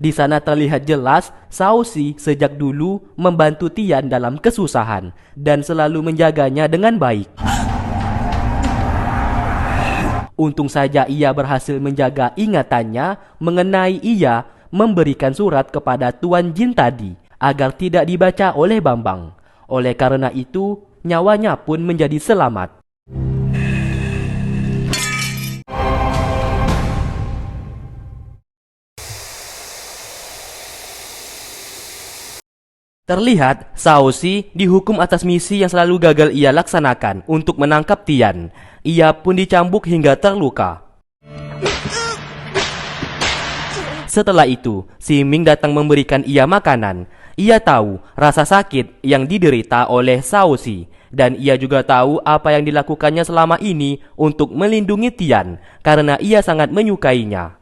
Di sana terlihat jelas Shao Xi sejak dulu membantu Tian dalam kesusahan dan selalu menjaganya dengan baik. Untung saja ia berhasil menjaga ingatannya mengenai ia memberikan surat kepada Tuan Jin tadi agar tidak dibaca oleh Bambang. Oleh karena itu, nyawanya pun menjadi selamat. Terlihat Shao Xi dihukum atas misi yang selalu gagal ia laksanakan untuk menangkap Tian. Ia pun dicambuk hingga terluka. Setelah itu, Si Ming datang memberikan ia makanan. Ia tahu rasa sakit yang diderita oleh Shao Xi, dan ia juga tahu apa yang dilakukannya selama ini untuk melindungi Tian karena ia sangat menyukainya.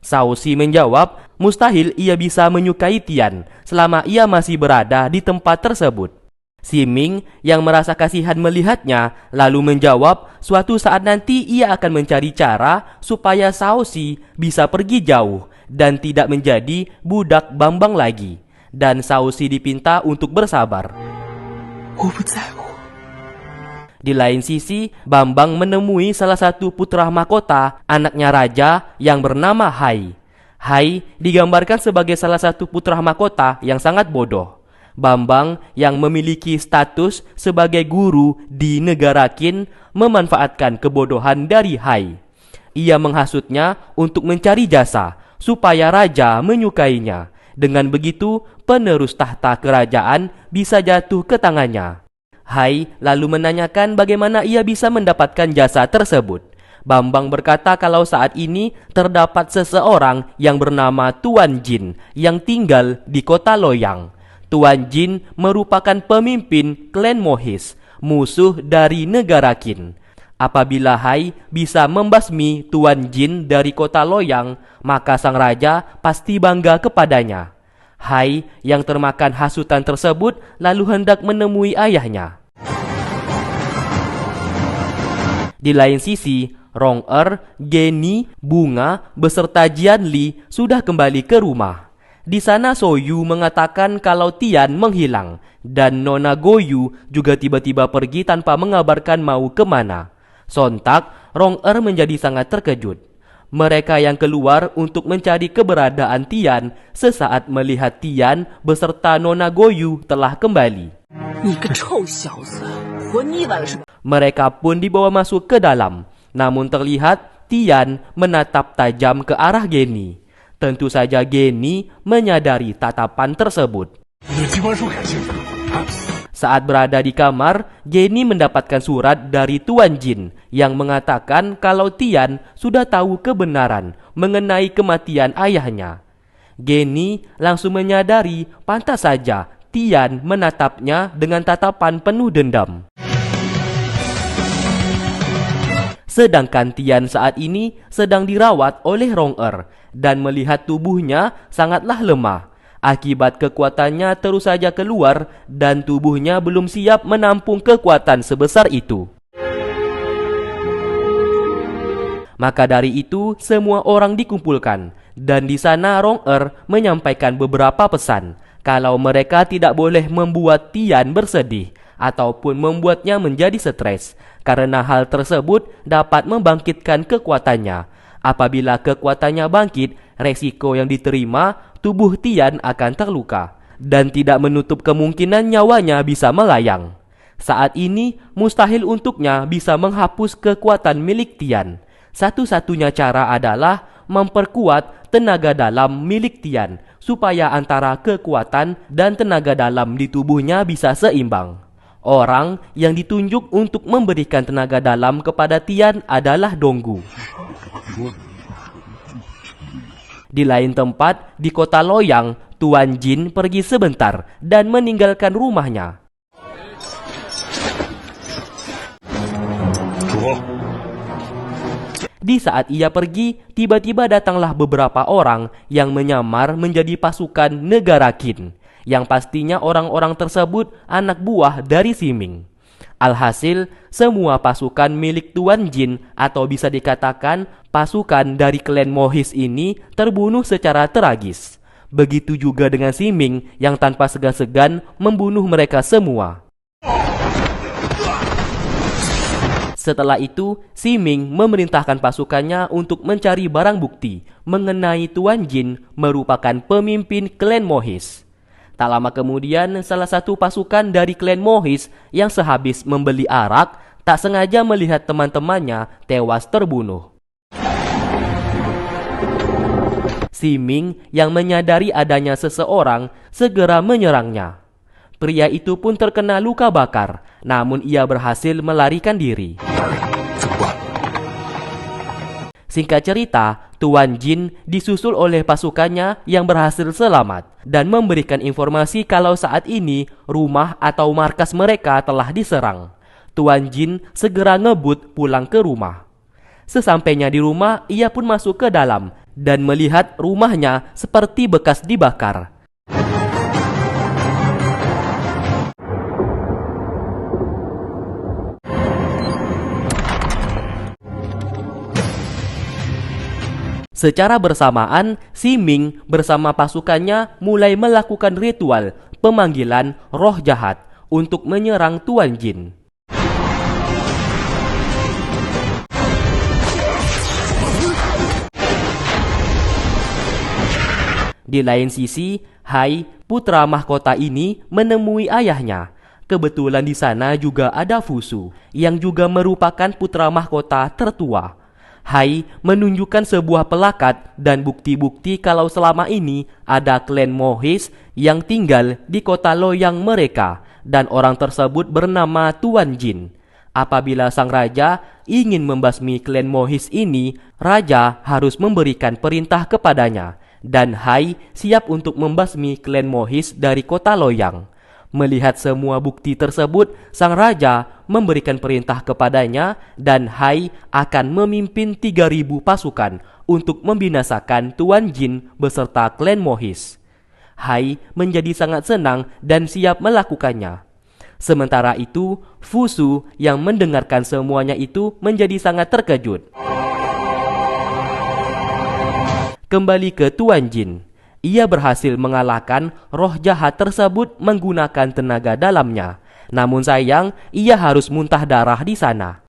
Shao Xi menjawab, mustahil ia bisa menyukai Tian selama ia masih berada di tempat tersebut. Si Ming yang merasa kasihan melihatnya lalu menjawab, suatu saat nanti ia akan mencari cara supaya Shao Xi bisa pergi jauh dan tidak menjadi budak Bambang lagi. Dan Shao Xi dipinta untuk bersabar. Di lain sisi, Bambang menemui salah satu putra mahkota anaknya raja yang bernama Hai. Hai digambarkan sebagai salah satu putra mahkota yang sangat bodoh. Bambang yang memiliki status sebagai guru di negara Qin memanfaatkan kebodohan dari Hai. Ia menghasutnya untuk mencari jasa supaya raja menyukainya. Dengan begitu, penerus tahta kerajaan bisa jatuh ke tangannya. Hai lalu menanyakan bagaimana ia bisa mendapatkan jasa tersebut. Bambang berkata kalau saat ini terdapat seseorang yang bernama Tuan Jin yang tinggal di kota Loyang. Tuan Jin merupakan pemimpin klan Mohis, musuh dari negara Qin. Apabila Hai bisa membasmi Tuan Jin dari kota Loyang, maka sang raja pasti bangga kepadanya. Hai yang termakan hasutan tersebut lalu hendak menemui ayahnya. Di lain sisi, Rong-er, Geni, Bunga beserta Jian Li sudah kembali ke rumah. Di sana Soyu mengatakan kalau Tian menghilang dan Nona Goyu juga tiba-tiba pergi tanpa mengabarkan mau kemana. Sontak, Rong-er menjadi sangat terkejut. Mereka yang keluar untuk mencari keberadaan Tian sesaat melihat Tian beserta Nona Goyu telah kembali. Mereka pun dibawa masuk ke dalam. Namun terlihat Tian menatap tajam ke arah Geni. Tentu saja Geni menyadari tatapan tersebut. Saat berada di kamar, Geni mendapatkan surat dari Tuan Jin yang mengatakan kalau Tian sudah tahu kebenaran mengenai kematian ayahnya. Geni langsung menyadari pantas saja Tian menatapnya dengan tatapan penuh dendam. Sedangkan Tian saat ini sedang dirawat oleh Rong-er dan melihat tubuhnya sangatlah lemah. Akibat kekuatannya terus saja keluar dan tubuhnya belum siap menampung kekuatan sebesar itu. Maka dari itu semua orang dikumpulkan dan di sana Rong-er menyampaikan beberapa pesan kalau mereka tidak boleh membuat Tian bersedih ataupun membuatnya menjadi stres karena hal tersebut dapat membangkitkan kekuatannya. Apabila kekuatannya bangkit, resiko yang diterima tubuh Tian akan terluka dan tidak menutup kemungkinan nyawanya bisa melayang. Saat ini mustahil untuknya bisa menghapus kekuatan milik Tian. Satu-satunya cara adalah memperkuat tenaga dalam milik Tian supaya antara kekuatan dan tenaga dalam di tubuhnya bisa seimbang. Orang yang ditunjuk untuk memberikan tenaga dalam kepada Tian adalah Donggu. Di lain tempat, di kota Loyang, Tuan Jin pergi sebentar dan meninggalkan rumahnya. Di saat ia pergi, tiba-tiba datanglah beberapa orang yang menyamar menjadi pasukan negara Qin, yang pastinya orang-orang tersebut anak buah dari Siming. Alhasil, semua pasukan milik Tuan Jin atau bisa dikatakan pasukan dari klan Mohis ini terbunuh secara tragis. Begitu juga dengan Siming yang tanpa segan-segan membunuh mereka semua. Setelah itu, Siming memerintahkan pasukannya untuk mencari barang bukti mengenai Tuan Jin merupakan pemimpin klan Mohis. Tak lama kemudian, salah satu pasukan dari klan Mohis yang sehabis membeli arak tak sengaja melihat teman-temannya tewas terbunuh. Siming yang menyadari adanya seseorang segera menyerangnya. Pria itu pun terkena luka bakar, namun ia berhasil melarikan diri. Singkat cerita, Tuan Jin disusul oleh pasukannya yang berhasil selamat dan memberikan informasi kalau saat ini rumah atau markas mereka telah diserang. Tuan Jin segera ngebut pulang ke rumah. Sesampainya di rumah, ia pun masuk ke dalam dan melihat rumahnya seperti bekas dibakar. Secara bersamaan, Siming bersama pasukannya mulai melakukan ritual pemanggilan roh jahat untuk menyerang Tuan Jin. Di lain sisi, Hai, putra mahkota ini menemui ayahnya. Kebetulan di sana juga ada Fusu, yang juga merupakan putra mahkota tertua. Hai menunjukkan sebuah pelakat dan bukti-bukti kalau selama ini ada klan Mohis yang tinggal di kota Loyang mereka, dan orang tersebut bernama Tuan Jin. Apabila sang raja ingin membasmi klan Mohis ini, raja harus memberikan perintah kepadanya, dan Hai siap untuk membasmi klan Mohis dari kota Loyang. Melihat semua bukti tersebut, sang raja memberikan perintah kepadanya dan Hai akan memimpin 3.000 pasukan untuk membinasakan Tuan Jin beserta klan Mohis. Hai menjadi sangat senang dan siap melakukannya. Sementara itu, Fusu yang mendengarkan semuanya itu menjadi sangat terkejut. Kembali ke Tuan Jin. Ia berhasil mengalahkan roh jahat tersebut menggunakan tenaga dalamnya. Namun sayang, ia harus muntah darah di sana.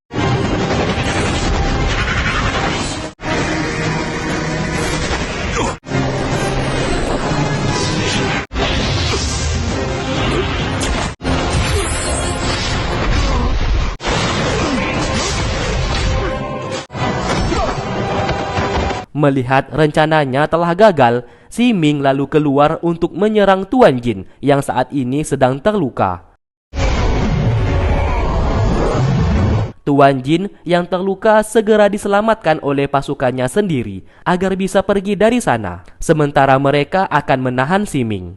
Melihat rencananya telah gagal, Siming lalu keluar untuk menyerang Tuan Jin yang saat ini sedang terluka. Tuan Jin yang terluka segera diselamatkan oleh pasukannya sendiri agar bisa pergi dari sana, sementara mereka akan menahan Siming.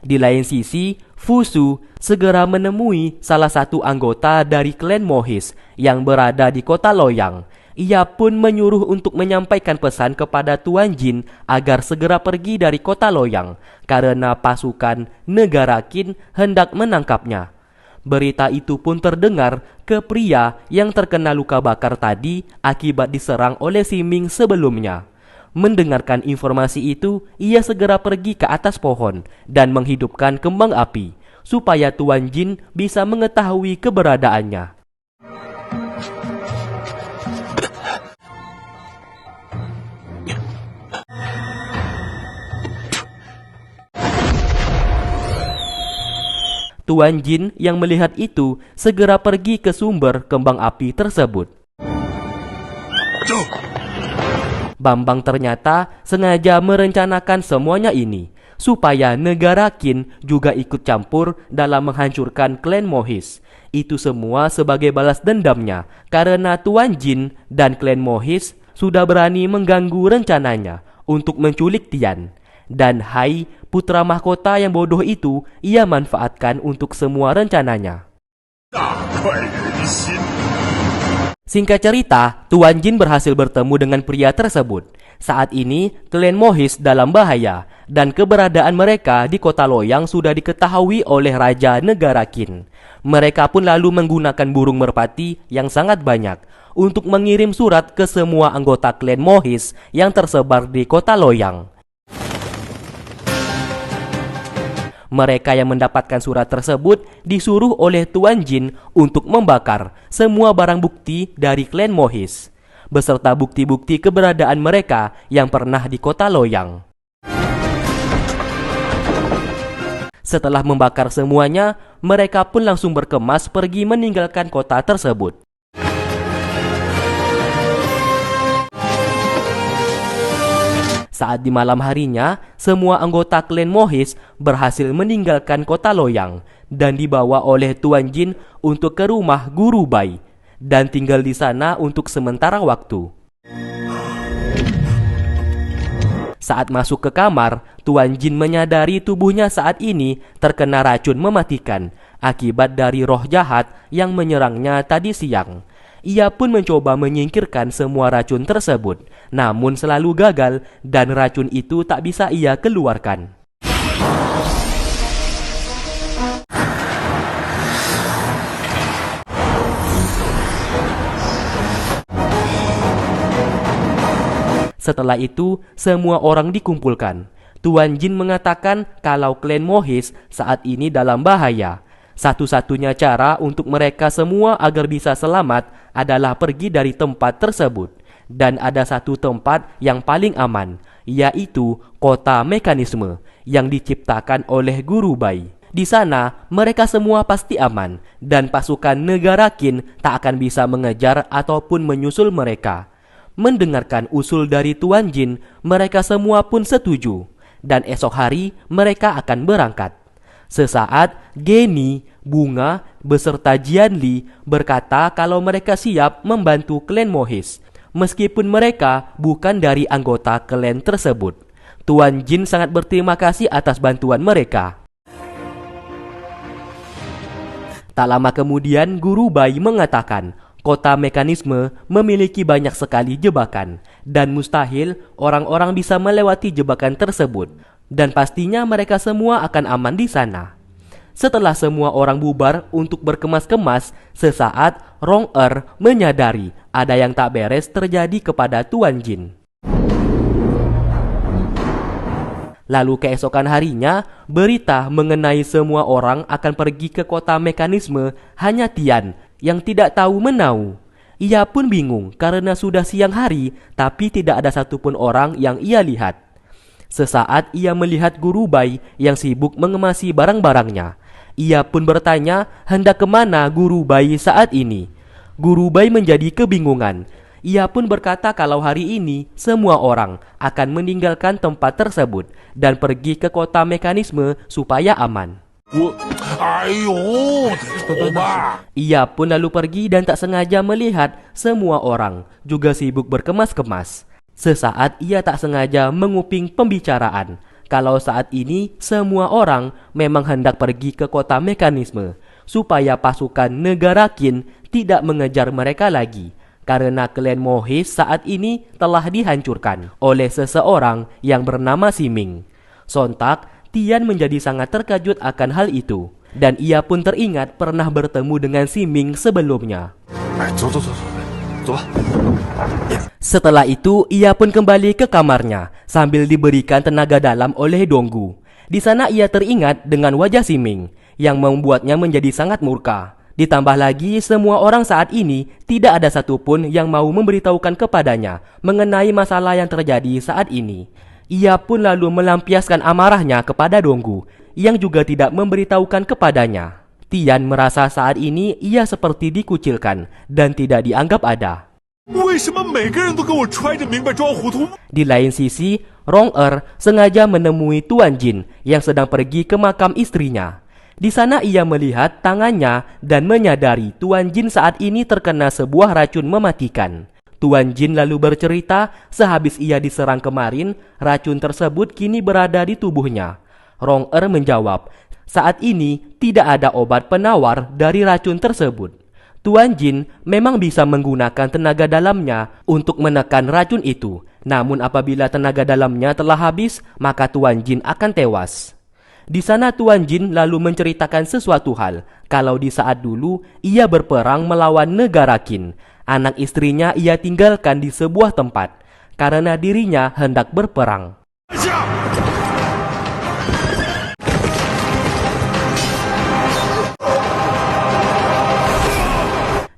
Di lain sisi, Fusu segera menemui salah satu anggota dari klan Mohis yang berada di kota Loyang. Ia pun menyuruh untuk menyampaikan pesan kepada Tuan Jin agar segera pergi dari kota Loyang karena pasukan negara Qin hendak menangkapnya. Berita itu pun terdengar ke pria yang terkena luka bakar tadi akibat diserang oleh Siming sebelumnya. Mendengarkan informasi itu, ia segera pergi ke atas pohon dan menghidupkan kembang api supaya Tuan Jin bisa mengetahui keberadaannya. Tuan Jin yang melihat itu segera pergi ke sumber kembang api tersebut. Bambang ternyata sengaja merencanakan semuanya ini supaya negara Qin juga ikut campur dalam menghancurkan klan Mohis. Itu semua sebagai balas dendamnya karena Tuan Jin dan klan Mohis sudah berani mengganggu rencananya untuk menculik Tian. Dan Hai, putra mahkota yang bodoh itu, ia manfaatkan untuk semua rencananya. Singkat cerita, Tuan Jin berhasil bertemu dengan pria tersebut. Saat ini, klan Mohis dalam bahaya, dan keberadaan mereka di kota Loyang sudah diketahui oleh Raja Negara Qin. Mereka pun lalu menggunakan burung merpati yang sangat banyak untuk mengirim surat ke semua anggota klan Mohis yang tersebar di kota Loyang. Mereka yang mendapatkan surat tersebut disuruh oleh Tuan Jin untuk membakar semua barang bukti dari klan Mohis, beserta bukti-bukti keberadaan mereka yang pernah di kota Loyang. Setelah membakar semuanya, mereka pun langsung berkemas pergi meninggalkan kota tersebut. Saat di malam harinya, semua anggota klan Mohis berhasil meninggalkan kota Loyang dan dibawa oleh Tuan Jin untuk ke rumah Guru Bai dan tinggal di sana untuk sementara waktu. Saat masuk ke kamar, Tuan Jin menyadari tubuhnya saat ini terkena racun mematikan akibat dari roh jahat yang menyerangnya tadi siang. Ia pun mencoba menyingkirkan semua racun tersebut, namun selalu gagal dan racun itu tak bisa ia keluarkan. Setelah itu, semua orang dikumpulkan. Tuan Jin mengatakan kalau klan Mohis saat ini dalam bahaya. Satu-satunya cara untuk mereka semua agar bisa selamat adalah pergi dari tempat tersebut. Dan ada satu tempat yang paling aman, yaitu kota mekanisme yang diciptakan oleh Guru Bai. Di sana, mereka semua pasti aman dan pasukan negara Qin tak akan bisa mengejar ataupun menyusul mereka. Mendengarkan usul dari Tuan Jin, mereka semua pun setuju. Dan esok hari, mereka akan berangkat. Sesaat, Geni, Bunga, beserta Jianli berkata kalau mereka siap membantu klan Mohis, meskipun mereka bukan dari anggota klan tersebut. Tuan Jin sangat berterima kasih atas bantuan mereka. Tak lama kemudian, Guru Bai mengatakan kota mekanisme memiliki banyak sekali jebakan dan mustahil orang-orang bisa melewati jebakan tersebut. Dan pastinya mereka semua akan aman di sana. Setelah semua orang bubar untuk berkemas-kemas, sesaat Rong-er menyadari ada yang tak beres terjadi kepada Tuan Jin. Lalu keesokan harinya, berita mengenai semua orang akan pergi ke kota mekanisme hanya Tian yang tidak tahu menau. Ia pun bingung karena sudah siang hari tapi tidak ada satupun orang yang ia lihat. Sesaat ia melihat Guru Bai yang sibuk mengemasi barang-barangnya. Ia pun bertanya hendak kemana Guru Bai saat ini. Guru Bai menjadi kebingungan. Ia pun berkata kalau hari ini semua orang akan meninggalkan tempat tersebut dan pergi ke kota mekanisme supaya aman. Ia pun lalu pergi dan tak sengaja melihat semua orang juga sibuk berkemas-kemas. Sesaat ia tak sengaja menguping pembicaraan kalau saat ini semua orang memang hendak pergi ke kota mekanisme supaya pasukan negara Qin tidak mengejar mereka lagi karena klan Mohis saat ini telah dihancurkan oleh seseorang yang bernama Siming. Sontak, Tian menjadi sangat terkejut akan hal itu dan ia pun teringat pernah bertemu dengan Siming sebelumnya. Setelah itu, ia pun kembali ke kamarnya sambil diberikan tenaga dalam oleh Donggu. Di sana ia teringat dengan wajah Siming yang membuatnya menjadi sangat murka. Ditambah lagi, semua orang saat ini tidak ada satupun yang mau memberitahukan kepadanya mengenai masalah yang terjadi saat ini. Ia pun lalu melampiaskan amarahnya kepada Donggu yang juga tidak memberitahukan kepadanya. Tian merasa saat ini ia seperti dikucilkan dan tidak dianggap ada. Di lain sisi, Rong-er sengaja menemui Tuan Jin yang sedang pergi ke makam istrinya. Di sana ia melihat tangannya dan menyadari Tuan Jin saat ini terkena sebuah racun mematikan. Tuan Jin lalu bercerita sehabis ia diserang kemarin, racun tersebut kini berada di tubuhnya. Rong-er menjawab, saat ini tidak ada obat penawar dari racun tersebut. Tuan Jin memang bisa menggunakan tenaga dalamnya untuk menekan racun itu. Namun apabila tenaga dalamnya telah habis, maka Tuan Jin akan tewas. Di sana Tuan Jin lalu menceritakan sesuatu hal, kalau di saat dulu ia berperang melawan negara Qin. Anak istrinya ia tinggalkan di sebuah tempat karena dirinya hendak berperang.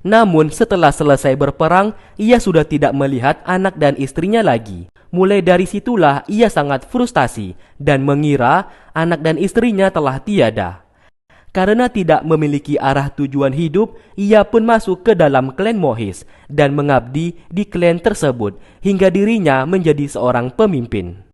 Namun setelah selesai berperang, ia sudah tidak melihat anak dan istrinya lagi. Mulai dari situlah ia sangat frustasi dan mengira anak dan istrinya telah tiada. Karena tidak memiliki arah tujuan hidup, ia pun masuk ke dalam klan Mohis dan mengabdi di klan tersebut hingga dirinya menjadi seorang pemimpin.